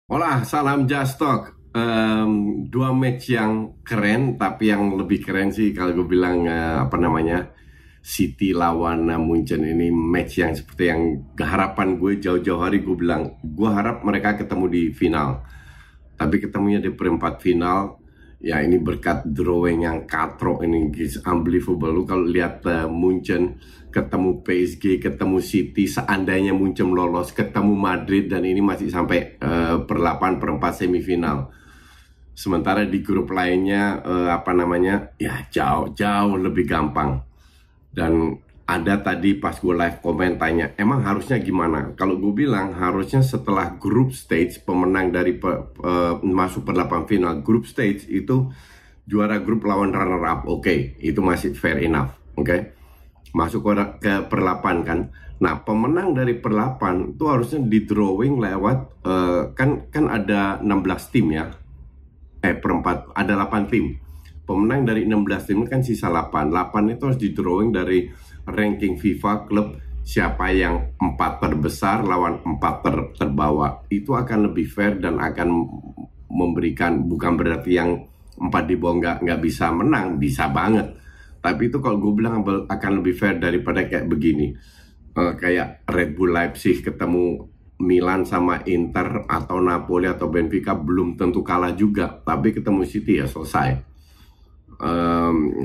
Hola, salam Just Talk. Dua match yang keren, tapi yang lebih keren sih kalau gue bilang City lawan Munchen ini match yang seperti yang harapan gue jauh-jauh hari gue bilang gue harap mereka ketemu di final. Tapi ketemunya di perempat final, ya ini berkat drawing yang katrok ini, it's unbelievable. Lu kalau lihat Munchen ketemu PSG, ketemu City, seandainya Munchen lolos, ketemu Madrid, dan ini masih sampai per 8 per 4 semifinal. Sementara di grup lainnya ya jauh lebih gampang. Dan ada tadi pas gue live komen tanya, emang harusnya gimana? Kalau gue bilang harusnya setelah group stage, pemenang dari masuk per 8 final group stage itu juara grup lawan runner up. Oke, itu masih fair enough. Oke, masuk ke per 8 kan. Nah, pemenang dari per 8 itu harusnya di drawing lewat kan ada 16 tim ya. Per 4 ada 8 tim. Pemenang dari 16 tim kan sisa 8. 8 itu harus di drawing dari ranking FIFA klub, siapa yang 4 terbesar lawan 4 terbawah. Itu akan lebih fair dan akan memberikan, bukan berarti yang 4 di bawah nggak bisa menang, bisa banget. Tapi itu kalau gue bilang akan lebih fair daripada kayak begini. Kayak Red Bull Leipzig ketemu Milan sama Inter atau Napoli atau Benfica belum tentu kalah juga, tapi ketemu City ya selesai.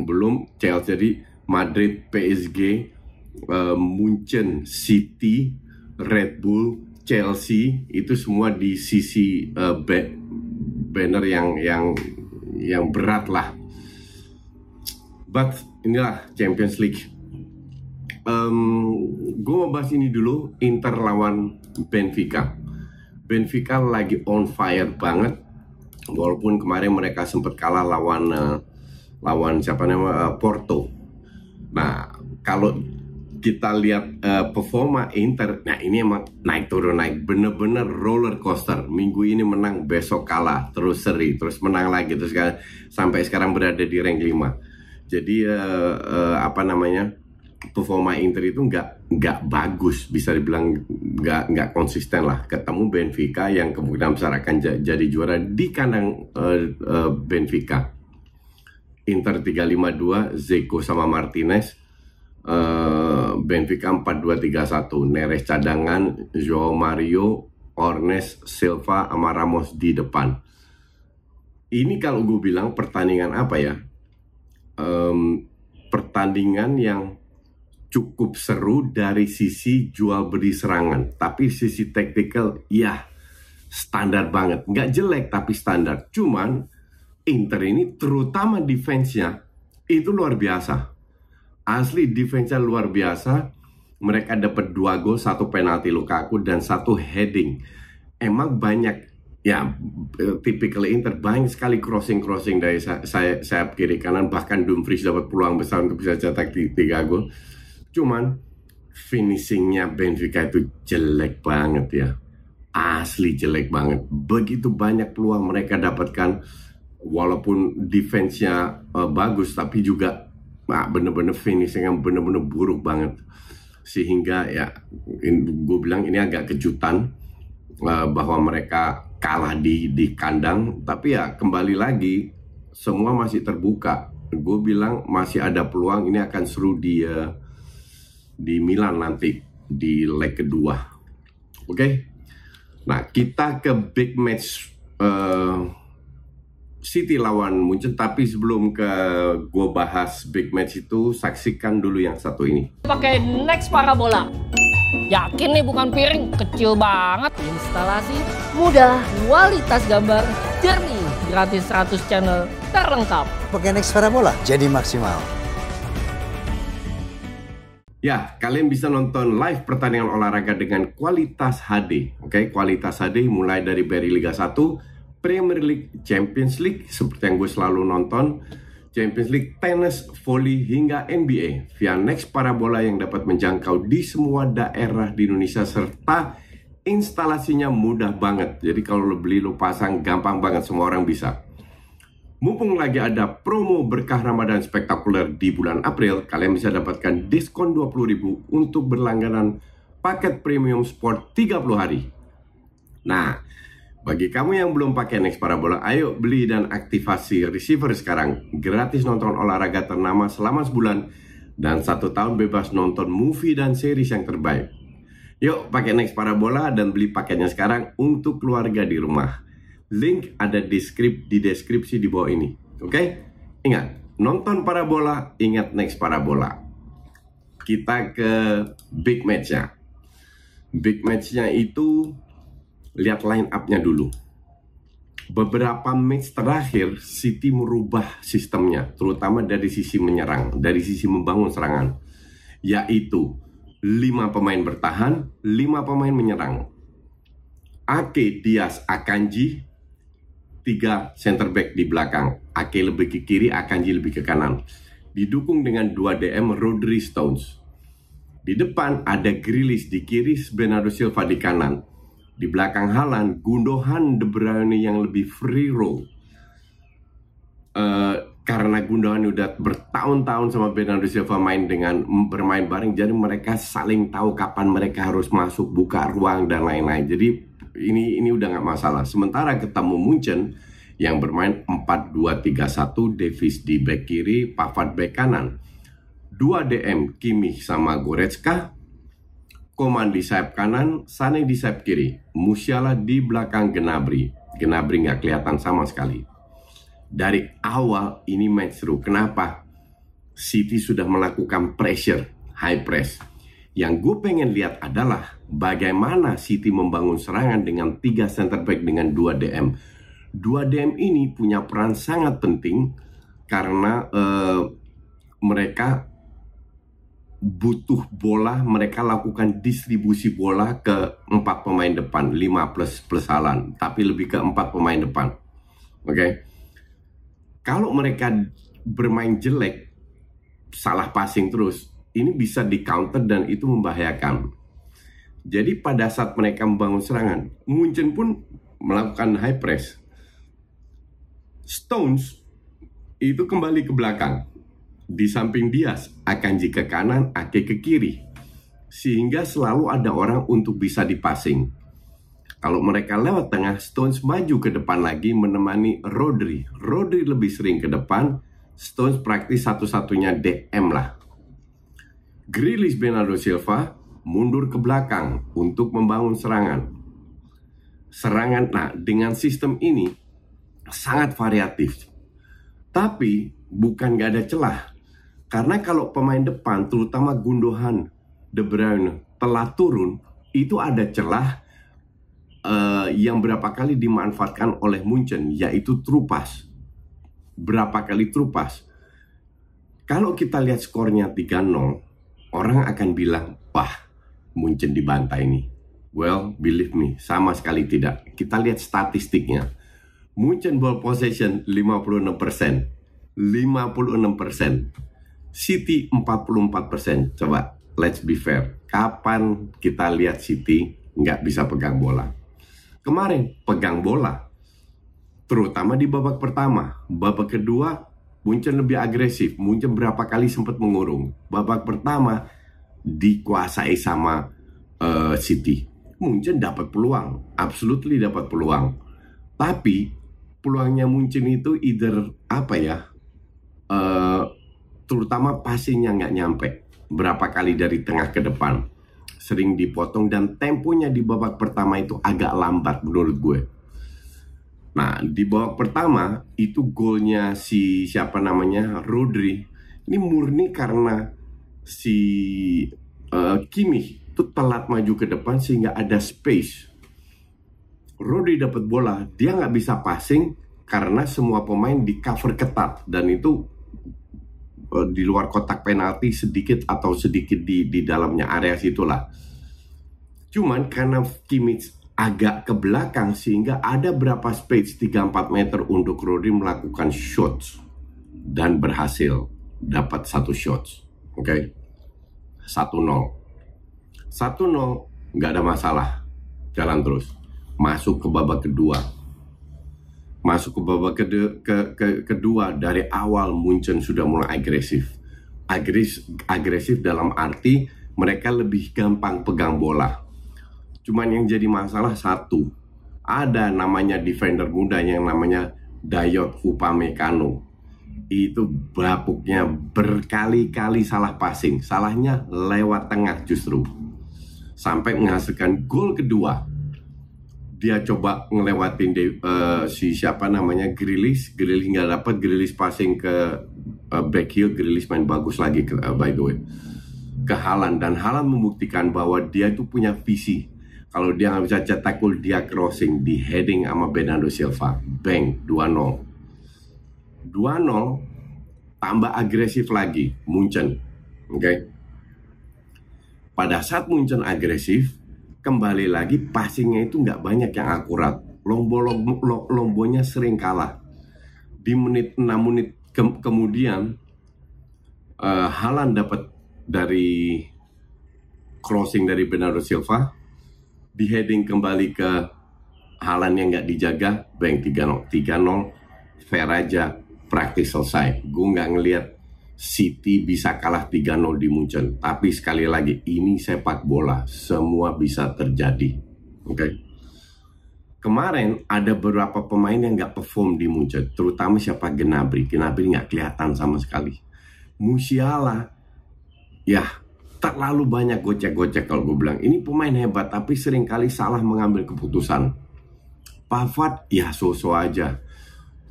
Belum Chelsea, jadi Madrid, PSG, Munchen, City, Red Bull, Chelsea itu semua di sisi banner yang berat lah. But inilah Champions League. Gue mau bahas ini dulu, Inter lawan Benfica. Benfica lagi on fire banget, walaupun kemarin mereka sempat kalah lawan Porto. Nah, kalau kita lihat performa Inter, nah ini emang naik turun naik, bener-bener roller coaster. Minggu ini menang, besok kalah, terus seri, terus menang lagi, terus sampai sekarang berada di rank 5. Jadi performa Inter itu nggak bagus, bisa dibilang nggak konsisten lah. Ketemu Benfica yang kemungkinan besar akan jadi juara di kandang Benfica. Inter 3-5-2, Zeko sama Martinez. Benfica 4-2-3-1, Neres cadangan, Joao Mario, Ornes, Silva sama Ramos di depan. Ini kalau gue bilang pertandingan apa ya? Pertandingan yang cukup seru dari sisi jual beli serangan, tapi sisi taktikal ya standar banget, nggak jelek tapi standar. Cuman Inter ini terutama defense-nya itu luar biasa. Asli defense-nya luar biasa. Mereka dapat 2 gol, 1 penalti Lukaku dan 1 heading. Emang banyak ya, typical Inter, banyak sekali crossing dari sayap kiri kanan, bahkan Dumfries dapat peluang besar untuk bisa cetak 3 gol. Cuman finishingnya Benfica itu jelek banget ya. Asli jelek banget. Begitu banyak peluang mereka dapatkan, walaupun defense-nya bagus, tapi juga bener-bener finishing yang bener-bener buruk banget. Sehingga ya gue bilang ini agak kejutan bahwa mereka kalah di kandang. Tapi ya kembali lagi, semua masih terbuka. Gue bilang masih ada peluang, ini akan seru di Milan nanti di leg kedua. Oke? Nah, kita ke big match City lawan Munchen. Tapi sebelum gue bahas big match itu, saksikan dulu yang satu ini. Pakai Next Parabola. Yakin nih bukan piring, kecil banget. Instalasi mudah, kualitas gambar jernih, gratis 100 channel terlengkap. Pakai Next Parabola jadi maksimal. Ya, kalian bisa nonton live pertandingan olahraga dengan kualitas HD. Oke, kualitas HD mulai dari Liga 1, Premier League, Champions League, seperti yang gue selalu nonton, Champions League, tenis, volley, hingga NBA via Next Parabola yang dapat menjangkau di semua daerah di Indonesia, serta instalasinya mudah banget. Jadi kalau lo beli, lo pasang, gampang banget, semua orang bisa. Mumpung lagi ada promo berkah Ramadan spektakuler di bulan April, kalian bisa dapatkan diskon 20.000 untuk berlangganan paket premium sport 30 hari. Nah, Bagi kamu yang belum pakai Next Parabola, ayo beli dan aktivasi receiver sekarang. Gratis nonton olahraga ternama selama sebulan dan 1 tahun bebas nonton movie dan series yang terbaik. Yuk pakai Next Parabola dan beli paketnya sekarang untuk keluarga di rumah. Link ada di deskripsi di bawah ini. Oke? Ingat, nonton Parabola, ingat Next Parabola. Kita ke big match-nya. Big match-nya itu, lihat line up-nya dulu. Beberapa match terakhir, City merubah sistemnya, terutama dari sisi menyerang, dari sisi membangun serangan. Yaitu 5 pemain bertahan, 5 pemain menyerang. Ake, Diaz, Akanji, 3 center back di belakang. Ake lebih ke kiri, Akanji lebih ke kanan. Didukung dengan 2 DM, Rodri, Stones. Di depan ada Grealish di kiri, Bernardo Silva di kanan. Di belakang Haaland, Gundogan, De Bruyne yang lebih free roll. Karena Gundogan udah bertahun-tahun sama Bernardo Silva bermain bareng, jadi mereka saling tahu kapan mereka harus masuk, buka ruang dan lain-lain. Jadi ini udah nggak masalah. Sementara ketemu Munchen yang bermain 4-2-3-1, Davies di back kiri, Pavard back kanan. 2 DM, Kimmich sama Goretzka. Coman di sayap kanan, Sané di sayap kiri. Musiala di belakang Gnabry. Gnabry nggak kelihatan sama sekali. Dari awal ini match seru. Kenapa? City sudah melakukan pressure, high press. Yang gue pengen lihat adalah bagaimana City membangun serangan dengan 3 center back dengan 2 DM. 2 DM ini punya peran sangat penting karena mereka butuh bola, mereka lakukan distribusi bola ke 4 pemain depan, 5 plus Haaland, tapi lebih ke 4 pemain depan. Oke. Kalau mereka bermain jelek, salah passing terus, ini bisa di counter dan itu membahayakan. Jadi pada saat mereka membangun serangan, Munchen pun melakukan high press. Stones itu kembali ke belakang. Di samping Diaz, Akanji ke kanan, Ake ke kiri. Sehingga selalu ada orang untuk bisa dipassing. Kalau mereka lewat tengah, Stones maju ke depan lagi menemani Rodri. Rodri lebih sering ke depan, Stones praktis satu-satunya DM lah. Grealish, Bernardo Silva mundur ke belakang untuk membangun serangan. Nah, dengan sistem ini sangat variatif. Tapi bukan gak ada celah. Karena kalau pemain depan, terutama Gundogan, De Bruyne telah turun, itu ada celah yang berapa kali dimanfaatkan oleh Munchen, yaitu true pass. Berapa kali true pass. Kalau kita lihat skornya 3-0, orang akan bilang, wah, Munchen dibantai nih. Well, believe me, sama sekali tidak. Kita lihat statistiknya. Munchen ball possession 56%, 56%, City 44%. Coba, let's be fair. Kapan kita lihat City nggak bisa pegang bola? Kemarin pegang bola, terutama di babak pertama. Babak kedua, Munchen lebih agresif. Munchen berapa kali sempat mengurung. Babak pertama dikuasai sama City. Munchen dapat peluang, absolutely dapat peluang. Tapi peluangnya Munchen itu either terutama passingnya nggak nyampe. Berapa kali dari tengah ke depan, sering dipotong dan temponya di babak pertama itu agak lambat menurut gue. Nah, di babak pertama itu golnya Rodri. Ini murni karena si Kimmich itu telat maju ke depan sehingga ada space. Rodri dapat bola, dia nggak bisa passing karena semua pemain di cover ketat dan itu di luar kotak penalti sedikit di dalamnya area situlah. Cuman karena Kimmich agak ke belakang sehingga ada berapa space 3-4 meter untuk Rodri melakukan shots dan berhasil dapat 1 shots. Oke. 1-0 nggak ada masalah, jalan terus. Masuk ke babak kedua. Kedua dari awal Munchen sudah mulai agresif. Agresif dalam arti mereka lebih gampang pegang bola. Cuman yang jadi masalah satu, Ada namanya defender muda yang namanya Dayot Upamecano. Itu bapuknya berkali-kali salah passing. Salahnya lewat tengah justru. Sampai menghasilkan gol kedua. Dia coba ngelewatin si siapa namanya Grealish nggak dapat. Grealish passing ke back heel. Grealish main bagus lagi by the way ke Haaland, dan Haaland membuktikan bahwa dia itu punya visi. Kalau dia nggak bisa cetak gol, dia crossing di heading sama Bernardo Silva, bang, 2-0. 2-0 tambah agresif lagi Munchen. Oke. Pada saat Munchen agresif, kembali lagi passingnya itu nggak banyak yang akurat. Lombonya sering kalah. Di 6 menit kemudian Haaland dapat dari crossing dari Bernardo Silva, di heading kembali ke Haaland yang nggak dijaga, bang, 3-0. Fair aja, praktis selesai. Gue nggak ngelihat City bisa kalah 3-0 di Munchen. Tapi sekali lagi, ini sepak bola, semua bisa terjadi. Oke. Kemarin ada beberapa pemain yang nggak perform di Munchen, terutama siapa Gnabry nggak kelihatan sama sekali. Musiala, ya terlalu banyak gocek-gocek kalau gue bilang. Ini pemain hebat tapi seringkali salah mengambil keputusan. Pavard ya so-so aja.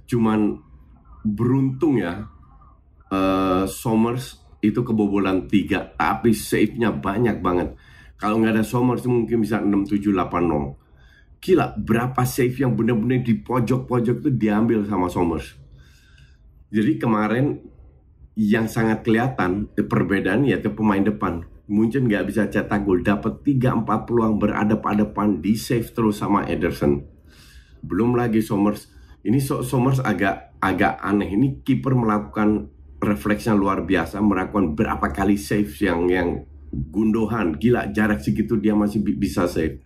Cuman beruntung ya, Somers itu kebobolan 3 tapi save-nya banyak banget. Kalau nggak ada Somers mungkin bisa 6-7-8-0. Gila, berapa save yang benar-benar di pojok-pojok itu diambil sama Somers. Jadi kemarin yang sangat kelihatan perbedaan yaitu pemain depan. Munchen nggak bisa cetak gol, dapat 3-4 peluang beradap-adapan, di save terus sama Ederson. Belum lagi Somers. Ini Somers agak aneh. Ini kiper melakukan refleksnya luar biasa, melakukan berapa kali save yang gundohan. Gila, jarak segitu dia masih bisa save.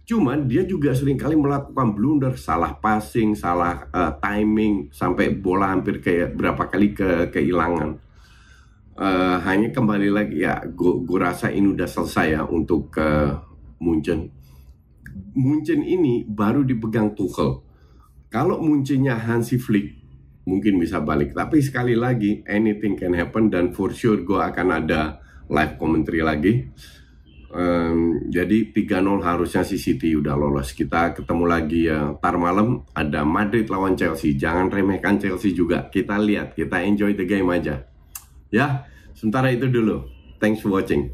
Cuman dia juga seringkali melakukan blunder, salah passing, salah timing, sampai bola hampir kayak berapa kali kehilangan. Hanya kembali lagi ya, gue rasa ini udah selesai ya untuk Munchen. Munchen ini baru dipegang Tuchel. Kalau Munchennya Hansi Flick mungkin bisa balik, tapi sekali lagi anything can happen, dan for sure gue akan ada live commentary lagi. Jadi 3-0 harusnya si City udah lolos. Kita ketemu lagi ntar malam ada Madrid lawan Chelsea. Jangan remehkan Chelsea juga. Kita lihat, kita enjoy the game aja. Ya, sementara itu dulu. Thanks for watching.